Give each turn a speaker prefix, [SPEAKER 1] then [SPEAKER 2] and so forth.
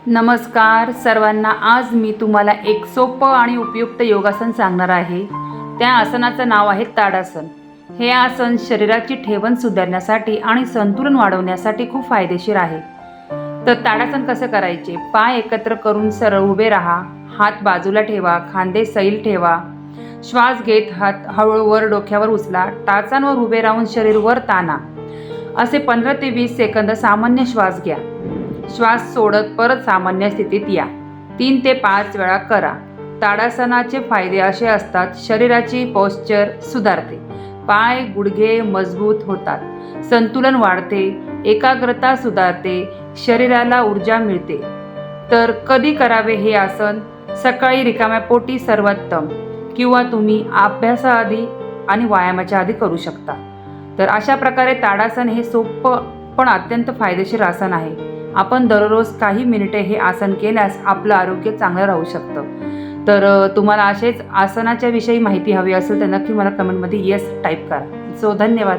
[SPEAKER 1] नमस्कार सर्वांना। आज मी तुम्हाला एक सोपं आणि उपयुक्त योगासन सांगणार आहे। त्या आसनाचं नाव आहे ताडासन। हे आसन शरीराची ठेवण सुधारण्यासाठी आणि संतुलन वाढवण्यासाठी खूप फायदेशीर आहे। तर ताडासन कसं करायचे? पाय एकत्र करून सरळ उभे राहा, हात बाजूला ठेवा, खांदे सैल ठेवा, श्वास घेत हात हळू वर डोक्यावर उचला, टाचांवर उभे राहून शरीर वर ताणा। असे 15 ते 20 सेकंद सामान्य श्वास घ्या। श्वास सोडत परत सामान्य स्थितीत या। 3 ते 5 वेळा करा। ताडासनाचे फायदे असे असतात: शरीराची पोश्चर सुधारते, पाय गुडघे मजबूत होतात, संतुलन वाढते, एकाग्रता सुधारते, शरीराला ऊर्जा मिळते। तर कधी करावे हे आसन? सकाळी रिकाम्या पोटी सर्वोत्तम, किंवा तुम्ही अभ्यासाआधी आणि व्यायामाच्या आधी करू शकता। तर अशा प्रकारे ताडासन हे सोपं पण अत्यंत फायदेशीर आसन आहे। आपण दररोज काही मिनिटे हे आसन केल्यास आपलं आरोग्य चांगलं राहू शकतं। तर तुम्हाला असेच आसनाच्या विषयी माहिती हवी असेल तर नक्की मला कमेंटमध्ये येस टाईप करा। धन्यवाद।